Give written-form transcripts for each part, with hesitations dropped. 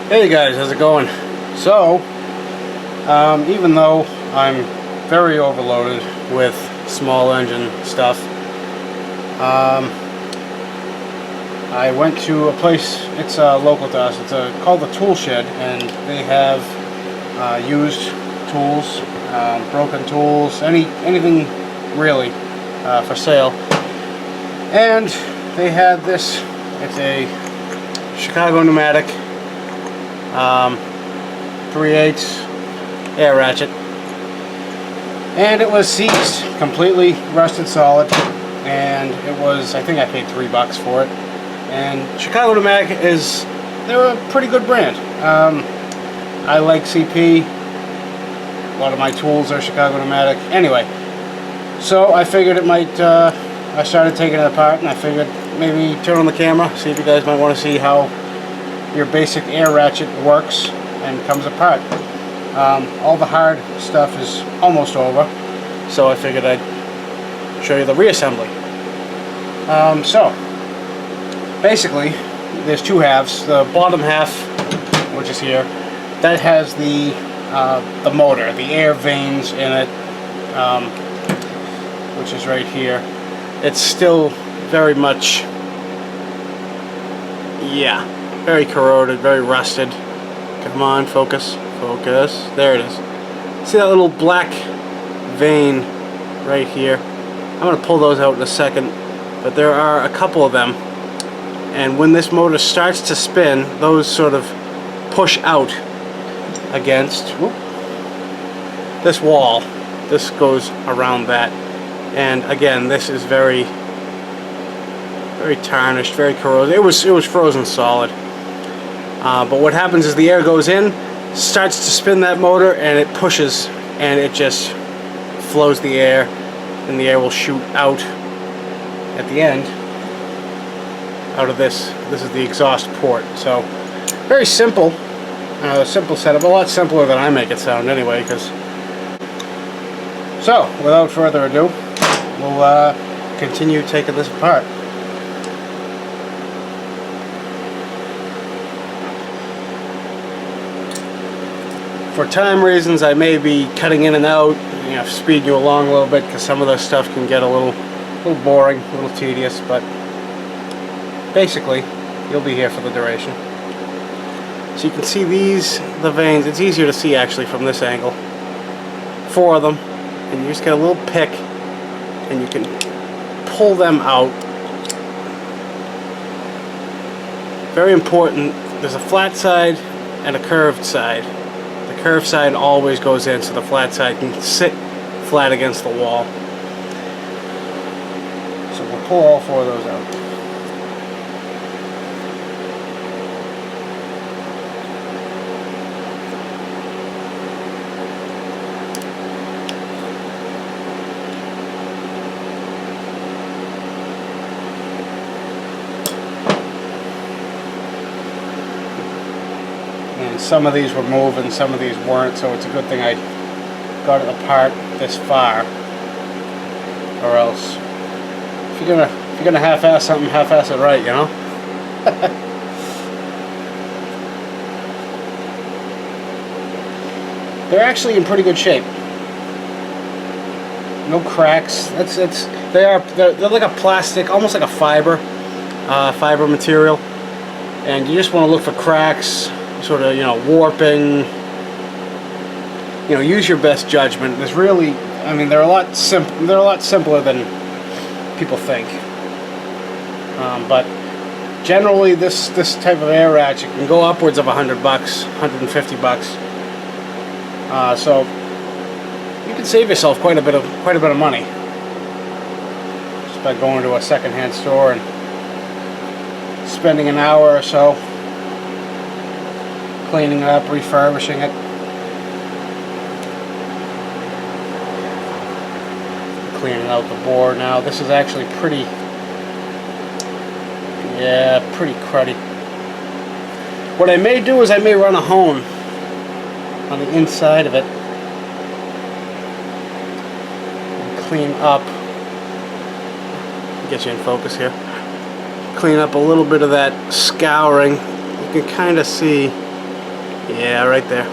Hey guys, how's it going? So, even though I'm very overloaded with small engine stuff, I went to a place, it's local to us, it's called the Tool Shed, and they have used tools, broken tools, anything really for sale. And they had this, it's a Chicago pneumatic 3/8 air ratchet, and it was seized, completely rusted solid, and it was, I think I paid $3 for it. And Chicago Pneumatic they're a pretty good brand. I like CP. A lot of my tools are Chicago Pneumatic. Anyway, so I figured it might, I started taking it apart, and I figured maybe turn on the camera, see if you guys might want to see how your basic air ratchet works and comes apart. All the hard stuff is almost over, so I figured I'd show you the reassembly. So basically there's two halves. The bottom half, which is here, that has the motor, the air vanes in it, which is right here. It's still very much, yeah, very corroded, very rusted. Come on, focus, focus. There it is. See that little black vein right here? I'm going to pull those out in a second, but there are a couple of them. And when this motor starts to spin, those sort of push out against this wall. This goes around that. And again, this is very tarnished, very corrosive. It was frozen solid. But what happens is the air goes in, starts to spin that motor, and it pushes, and it just flows the air, and the air will shoot out at the end out of this. This is the exhaust port. So very simple, simple setup, a lot simpler than I make it sound anyway. So without further ado, we'll continue taking this apart. For time reasons, I may be cutting in and out, speeding you along a little bit, because some of this stuff can get a little boring, a little tedious, but basically, you'll be here for the duration. So you can see the veins. It's easier to see actually from this angle. 4 of them, and you just get a little pick, and you can pull them out. Very important, there's a flat side and a curved side. The curved side always goes in, so the flat side can sit flat against the wall. So we'll pull all 4 of those out. And some of these were moving, some of these weren't, so it's a good thing I got it apart this far, or else if you're gonna half-ass something, half-ass it right, you know. They're actually in pretty good shape. No cracks. They're like a plastic, almost like a fiber material, and you just want to look for cracks, sort of, warping. Use your best judgment. There's really, I mean, they're a lot simpler than people think. But generally, this type of air ratchet can go upwards of $100, $150. So you can save yourself quite a bit of money just by going to a secondhand store and spending an hour or so cleaning it up, refurbishing it. Cleaning out the board now. This is actually pretty cruddy. What I may do is I may run a hone on the inside of it and clean up, get you in focus here, clean up a little bit of that scouring. You can kind of see Yeah, right there.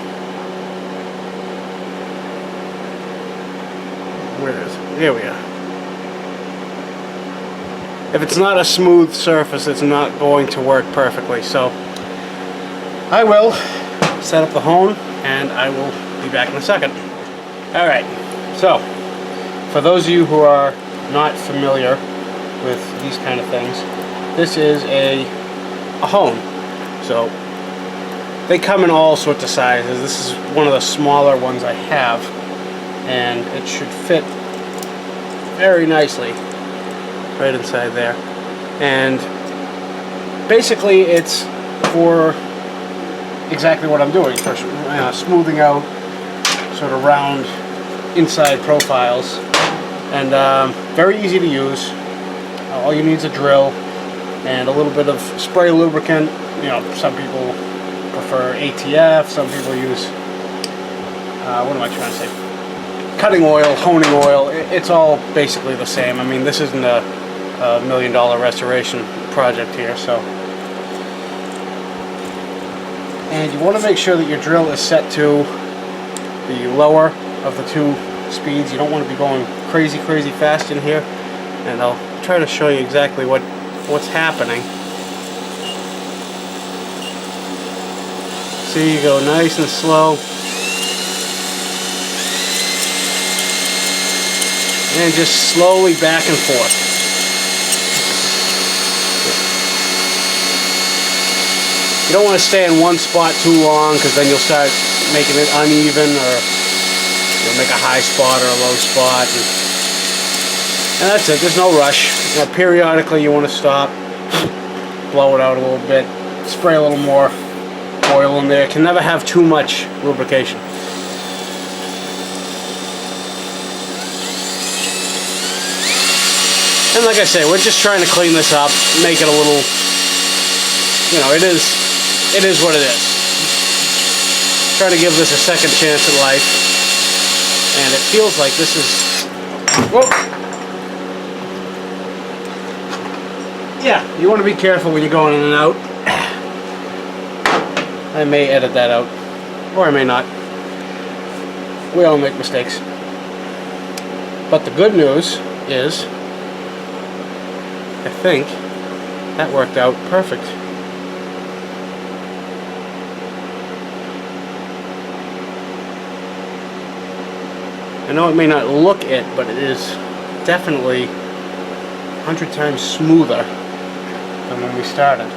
Where is it? Here we are. If it's not a smooth surface, it's not going to work perfectly. So I will set up the hone and I will be back in a second. Alright, so for those of you who are not familiar with these kind of things, this is a hone. So they come in all sorts of sizes. This is one of the smaller ones I have, and it should fit very nicely right inside there. And basically it's for exactly what I'm doing, for smoothing out sort of round inside profiles, and very easy to use. All you need is a drill and a little bit of spray lubricant. You know, some people prefer ATF, some people use what am I trying to say? Cutting oil, honing oil. It's all basically the same. I mean, this isn't a $1 million restoration project here, so. And you want to make sure that your drill is set to the lower of the two speeds. You don't want to be going crazy fast in here. And I'll try to show you exactly what's happening. See, you go nice and slow. And just slowly back and forth. You don't want to stay in one spot too long, because then you'll start making it uneven, or you'll make a high spot or a low spot. And that's it. There's no rush. You know, periodically you want to stop, blow it out a little bit, spray a little more oil in there. Can never have too much lubrication. And like I say, we're just trying to clean this up, make it a little, you know, it is what it is. Try to give this a second chance at life. And it feels like this is, whoa. Yeah, you want to be careful when you're going in and out. I may edit that out, or I may not. We all make mistakes. But the good news is, I think that worked out perfect. I know it may not look it, but it is definitely 100 times smoother than when we started.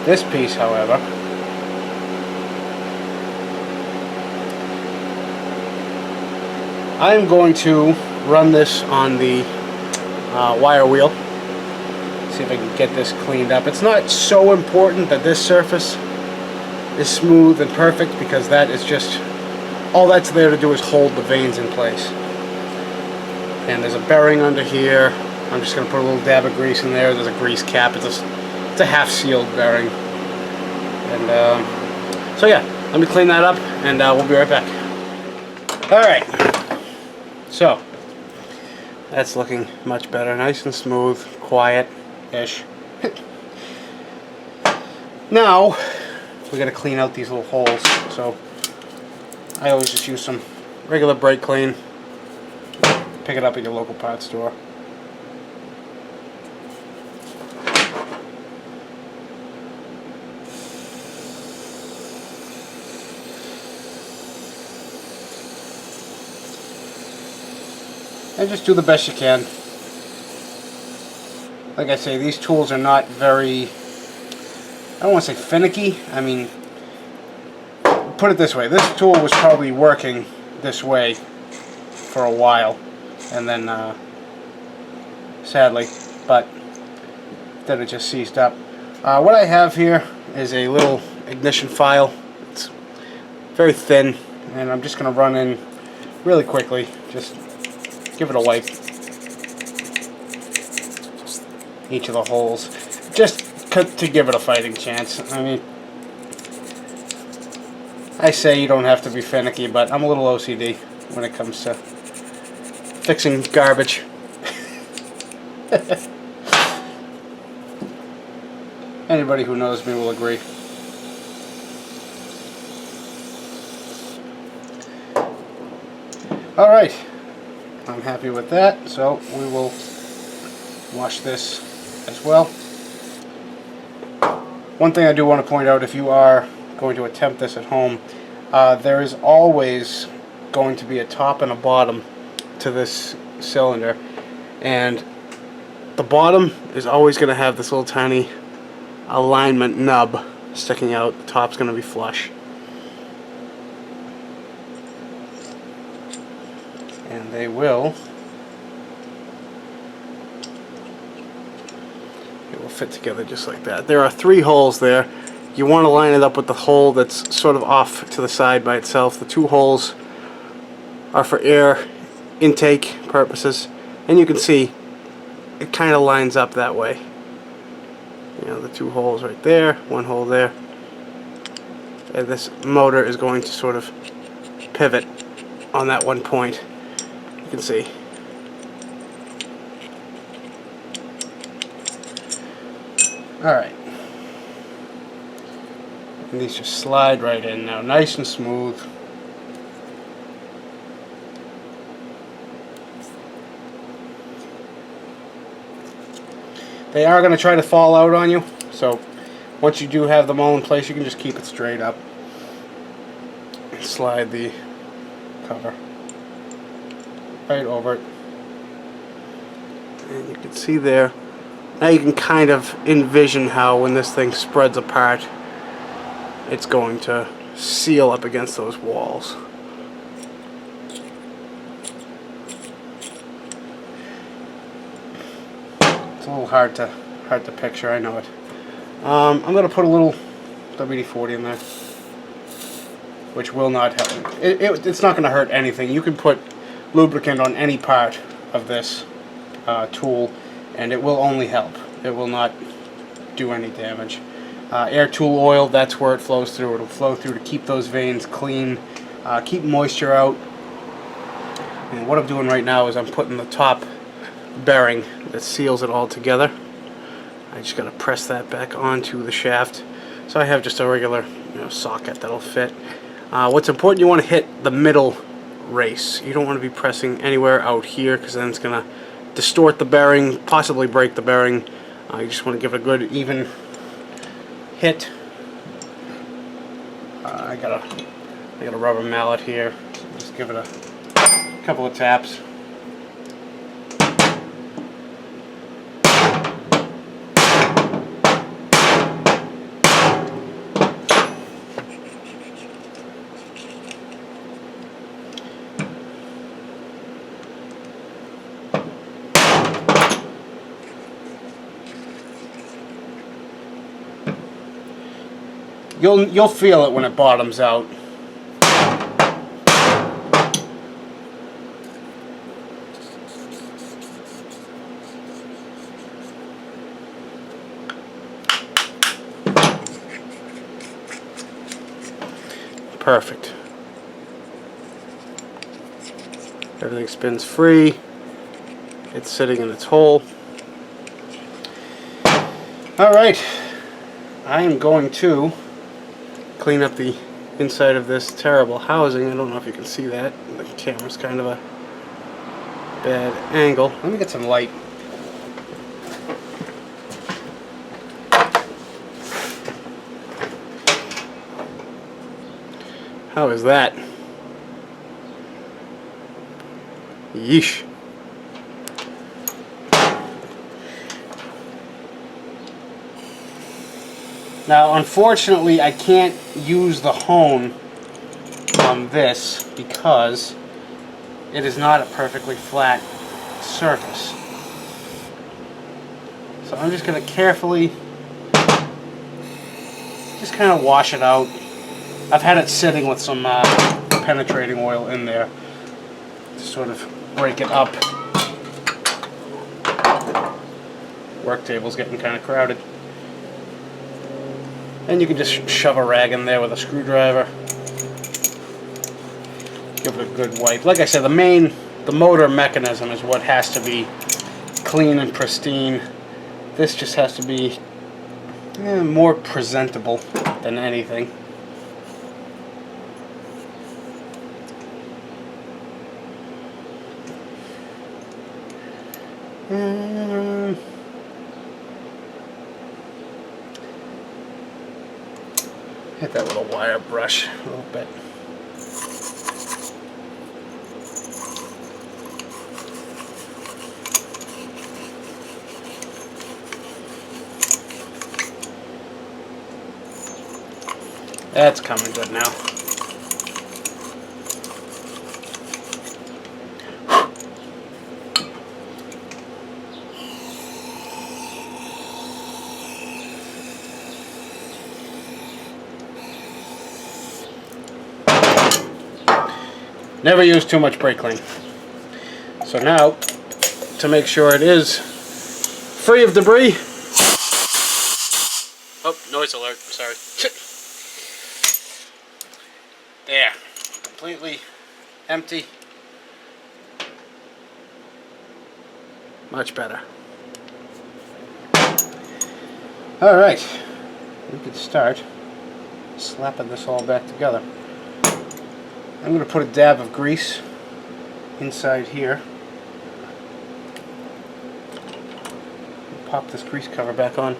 This piece, however, I am going to run this on the wire wheel. See if I can get this cleaned up. It's not so important that this surface is smooth and perfect, because that is just, all that's there to do is hold the vanes in place. And there's a bearing under here. I'm just going to put a little dab of grease in there. There's a grease cap. It's a half sealed bearing. And so yeah, let me clean that up, and we'll be right back. Alright, so that's looking much better. Nice and smooth, quiet-ish. Now we got to clean out these little holes. So I always just use some regular brake clean. Pick it up at your local parts store. And just do the best you can. Like I say, these tools are not very, I don't want to say finicky. I mean, put it this way, this tool was probably working this way for a while, and then sadly, but then it just seized up. What I have here is a little ignition file. It's very thin, and I'm just going to run in really quickly, just give it a wipe, each of the holes, just to give it a fighting chance. I mean, I say you don't have to be finicky, but I'm a little OCD when it comes to fixing garbage. Anybody who knows me will agree. Alright, I'm happy with that, so we will wash this as well. One thing I do want to point out, if you are going to attempt this at home, there is always going to be a top and a bottom to this cylinder, and the bottom is always going to have this little tiny alignment nub sticking out. The top's going to be flush. And they will fit together just like that. There are 3 holes there. You want to line it up with the hole that's sort of off to the side by itself. The 2 holes are for air intake purposes, and you can see it kind of lines up that way. You know, the 2 holes right there, 1 hole there, and this motor is going to sort of pivot on that one point. You can see. Alright. And these just slide right in now, nice and smooth. They are going to try to fall out on you, so once you do have them all in place, you can just keep it straight up and slide the cover right over it. And you can see there. Now you can kind of envision how when this thing spreads apart, it's going to seal up against those walls. It's a little hard to picture, I know it. I'm going to put a little WD-40 in there, which will not help. It's not going to hurt anything. You can put lubricant on any part of this tool, and it will only help. It will not do any damage. Air tool oil, that's where it flows through. It'll flow through to keep those veins clean, keep moisture out. And what I'm doing right now is I'm putting the top bearing that seals it all together. I just got to press that back onto the shaft. So I have just a regular socket that'll fit. What's important, you want to hit the middle race. You don't want to be pressing anywhere out here, because then it's going to distort the bearing, possibly break the bearing. You just want to give it a good even hit. I got a rubber mallet here. So just give it a couple of taps. You'll feel it when it bottoms out. Perfect. Everything spins free. It's sitting in its hole. Alright, I am going to clean up the inside of this terrible housing. I don't know if you can see that. The camera's kind of a bad angle. Let me get some light. How is that? Yeesh. Now, unfortunately, I can't use the hone on this because it is not a perfectly flat surface. So I'm just going to carefully just kind of wash it out. I've had it sitting with some penetrating oil in there to sort of break it up. Work table's getting kind of crowded. And you can just shove a rag in there with a screwdriver. Give it a good wipe. Like I said, the motor mechanism is what has to be clean and pristine. This just has to be more presentable than anything. Hit that little wire brush a little bit. That's coming good now. Never use too much brake clean. So now, to make sure it is free of debris. Oh, noise alert, sorry. There, completely empty. Much better. Alright, we can start slapping this all back together. I'm going to put a dab of grease inside here. Pop this grease cover back on.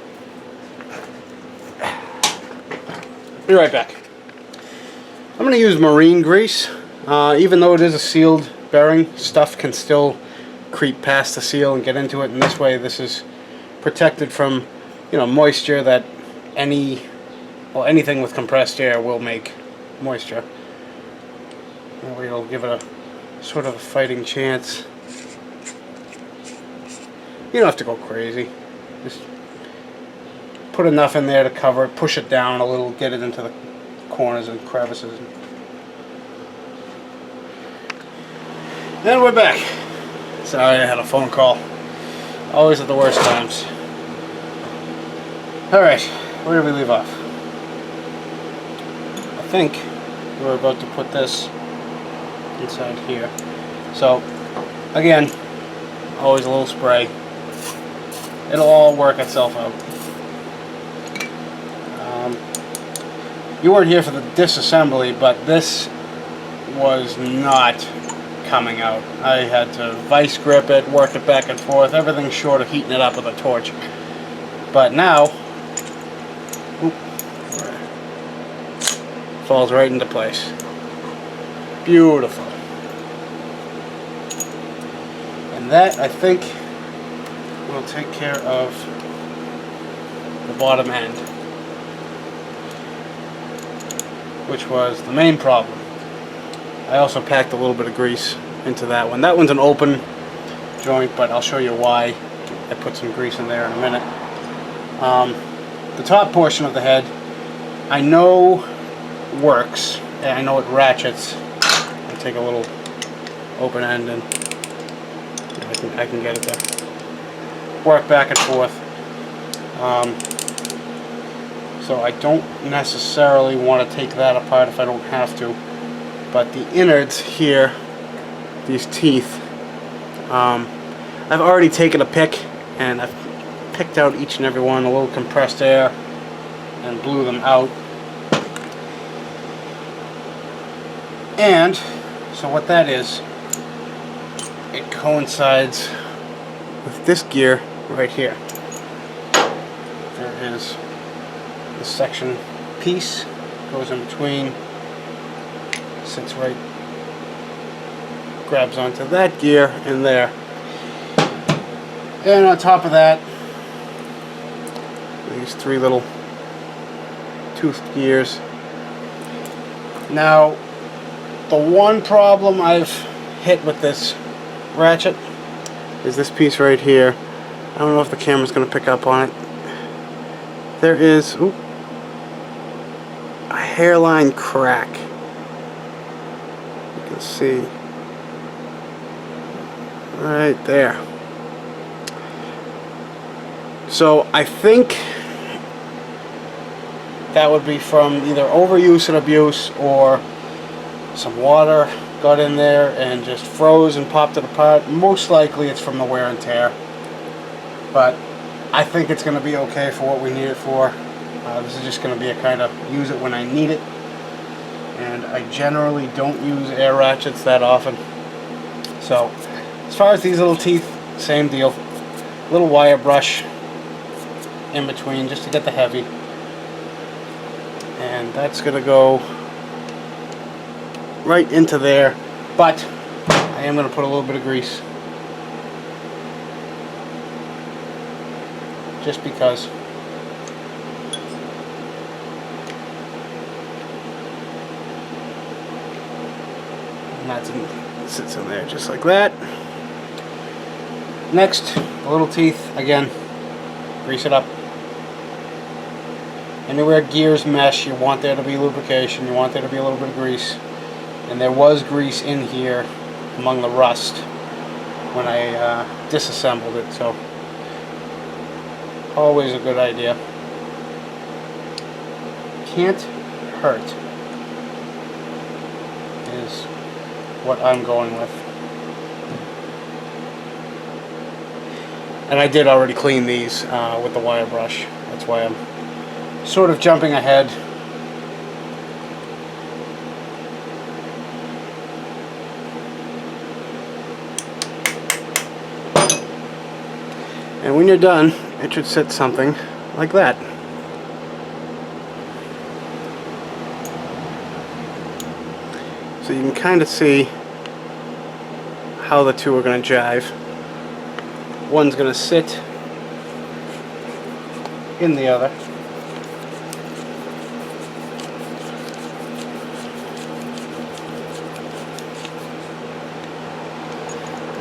Be right back. I'm going to use marine grease. Even though it is a sealed bearing, stuff can still creep past the seal and get into it, and this way this is protected from, you know, moisture that anything with compressed air will make moisture. That way it'll give it a sort of a fighting chance. You don't have to go crazy. Just put enough in there to cover it, push it down a little, get it into the corners and crevices. And we're back. Sorry, I had a phone call. Always at the worst times. Alright, where did we leave off? I think we're about to put this inside here. So, again, always a little spray. It'll all work itself out. You weren't here for the disassembly, but this was not coming out. I had to vice grip it, work it back and forth, everything short of heating it up with a torch. But now, falls right into place. Beautiful. And that, I think, will take care of the bottom end, which was the main problem. I also packed a little bit of grease into that one. That one's an open joint, but I'll show you why I put some grease in there in a minute. The top portion of the head, I know works, and I know it ratchets. I'll take a little open end and I can get it to work back and forth. So I don't necessarily want to take that apart if I don't have to. But the innards here, these teeth, I've already taken a pick and I've picked out each and every one, a little compressed air, and blew them out. And so what that is, it coincides with this gear right here. There is the section piece, goes in between, sits right, grabs onto that gear in there. And on top of that, these three little toothed gears. Now, the one problem I've hit with this ratchet is this piece right here. I don't know if the camera's going to pick up on it. There is a hairline crack. You can see right there. So I think that would be from either overuse and abuse, or some water got in there and just froze and popped it apart. Most likely it's from the wear and tear, but I think it's going to be okay for what we need it for. This is just going to be a kind of use it when I need it, and I generally don't use air ratchets that often. So as far as these little teeth, same deal. Little wire brush in between just to get the heavy, and that's going to go right into there, but I am going to put a little bit of grease just because. And that sits in there just like that. Next, the little teeth, again, grease it up. Anywhere gears mesh, you want there to be lubrication, you want there to be a little bit of grease. And there was grease in here among the rust when I disassembled it, so always a good idea. Can't hurt is what I'm going with. And I did already clean these with the wire brush. That's why I'm sort of jumping ahead. And when you're done, it should sit something like that. So you can kind of see how the two are going to jive. One's going to sit in the other.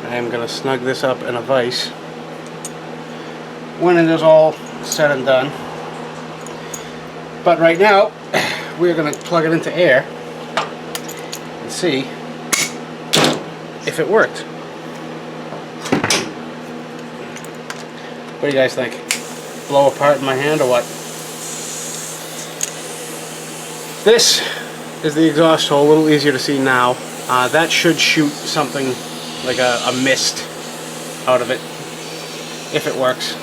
I am going to snug this up in a vise when it is all said and done. But right now, we're going to plug it into air and see if it worked. What do you guys think? Blow apart in my hand or what? This is the exhaust hole, a little easier to see now. That should shoot something like a mist out of it, if it works.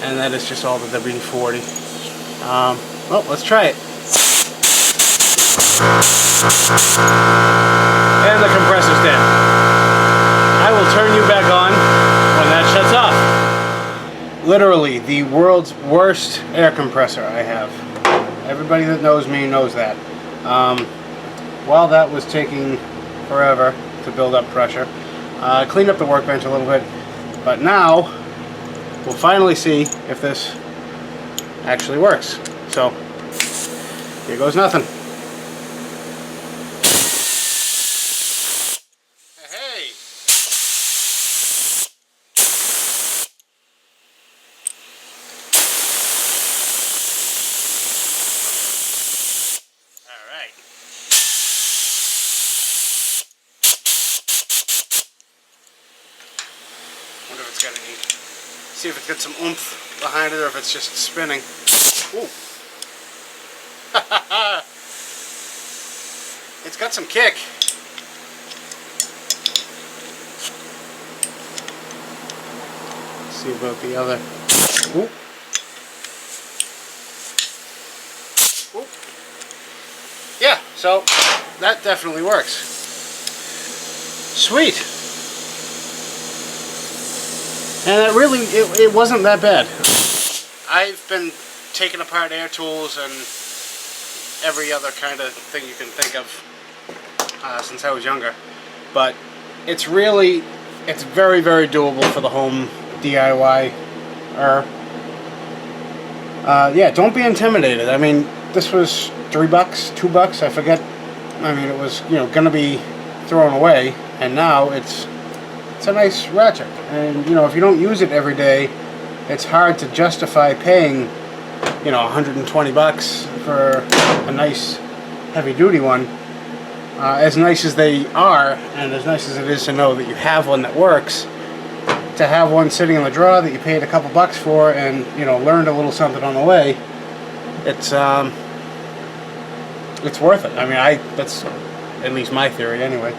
And that is just all the WD-40. Well, let's try it. And the compressor's dead. I will turn you back on when that shuts off. Literally the world's worst air compressor I have. Everybody that knows me knows that. While that was taking forever to build up pressure, I cleaned up the workbench a little bit, but now we'll finally see if this actually works. So here goes nothing. Hey! All right. Wonder if it's got any. See if it's got some oomph behind it or if it's just spinning. Ooh. It's got some kick. Let's see about the other. Ooh. Ooh. Yeah, so that definitely works. Sweet. And it really, it wasn't that bad. I've been taking apart air tools and every other kind of thing you can think of since I was younger. But it's really, it's very, very doable for the home DIY. Yeah, don't be intimidated. I mean, this was $3, $2, I forget. I mean, it was, you know, gonna be thrown away, and now it's a nice ratchet. And you know, if you don't use it every day, it's hard to justify paying, you know, $120 for a nice heavy-duty one. As nice as they are, and as nice as it is to know that you have one that works, to have one sitting in the drawer that you paid a couple bucks for, and you know, learned a little something on the way, it's worth it. I mean, that's at least my theory anyway.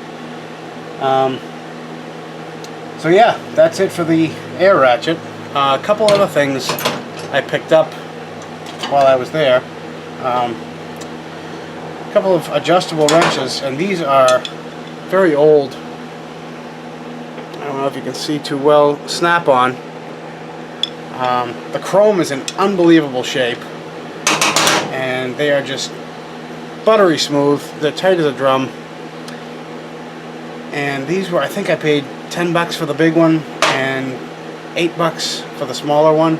So yeah, that's it for the air ratchet. A couple other things I picked up while I was there. A couple of adjustable wrenches, and these are very old. I don't know if you can see too well. Snap-on. The chrome is in unbelievable shape, and they are just buttery smooth. They're tight as a drum. And these were, I think I paid 10 bucks for the big one and 8 bucks for the smaller one.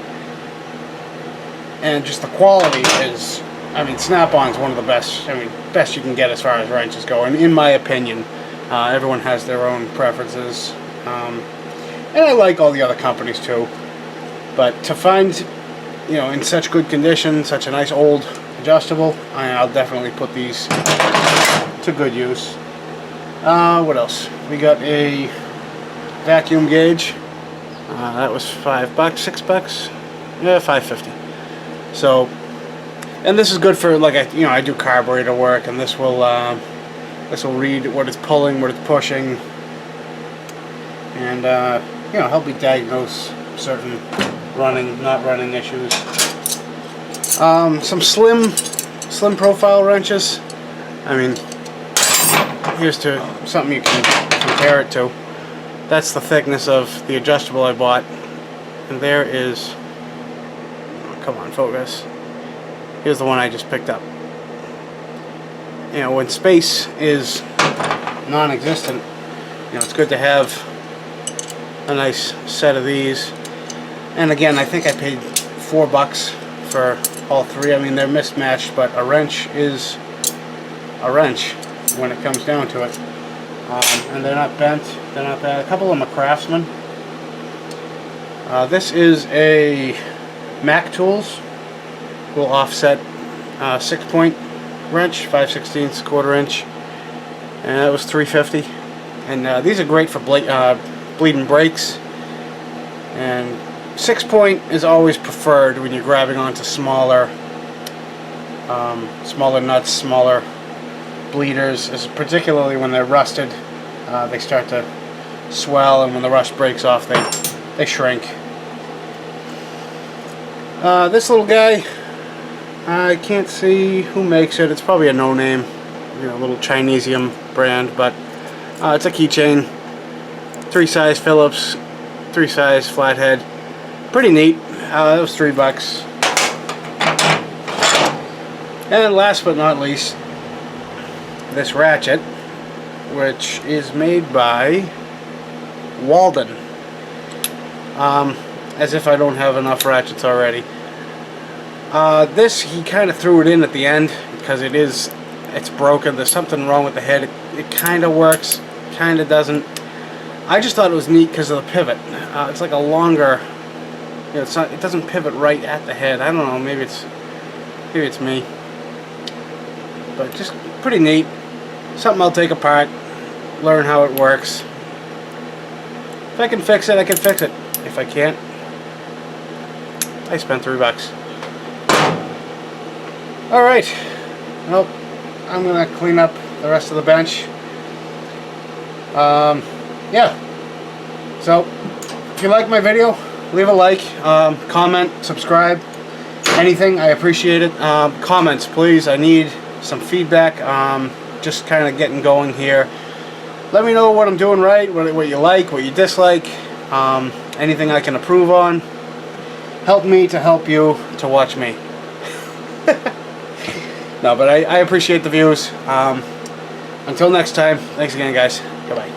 And just the quality is, I mean, Snap-on is one of the best, best you can get as far as wrenches go, and in my opinion. Everyone has their own preferences. And I like all the other companies too. But to find, in such good condition, such a nice old adjustable, I'll definitely put these to good use. What else? We got a vacuum gauge. That was 5 bucks, 6 bucks? Yeah, $5.50. So, and this is good for, like, I do carburetor work, and this will read what it's pulling, what it's pushing, and help me diagnose certain running, not running issues. Some slim profile wrenches. I mean, here's to something you can compare it to. That's the thickness of the adjustable I bought, and there is, come on, focus. Here's the one I just picked up. When space is non-existent, it's good to have a nice set of these. And again, I think I paid 4 bucks for all three. I mean, they're mismatched, but a wrench is a wrench when it comes down to it. And they're not bent, they're not bad. A couple of them are Craftsman. This is a Mac Tools, will offset 6-point wrench, 5/16, 1/4 inch, and that was $3.50. And these are great for bleeding brakes. And 6-point is always preferred when you're grabbing onto smaller nuts, smaller bleeders, particularly when they're rusted. They start to swell, and when the rust breaks off, they shrink. This little guy, I can't see who makes it. It's probably a no-name, little Chinesium brand, but it's a keychain. 3-size Phillips, 3-size flathead. Pretty neat. That was 3 bucks. And last but not least, this ratchet, which is made by Walden. As if I don't have enough ratchets already. This, he kind of threw it in at the end because it's broken. There's something wrong with the head. It kind of works, kind of doesn't. I just thought it was neat because of the pivot. It's like a longer, it doesn't pivot right at the head. I don't know, maybe it's me. But just pretty neat. Something I'll take apart, learn how it works. If I can fix it, I can fix it. If I can't, I spent 3 bucks. Alright, well, I'm going to clean up the rest of the bench. Yeah, so if you like my video, leave a like, comment, subscribe, anything, I appreciate it. Comments, please, I need some feedback. Just kind of getting going here. Let me know what I'm doing right, what you like, what you dislike, anything I can improve on. Help me to help you to watch me. No, but I appreciate the views. Until next time, thanks again, guys. Goodbye.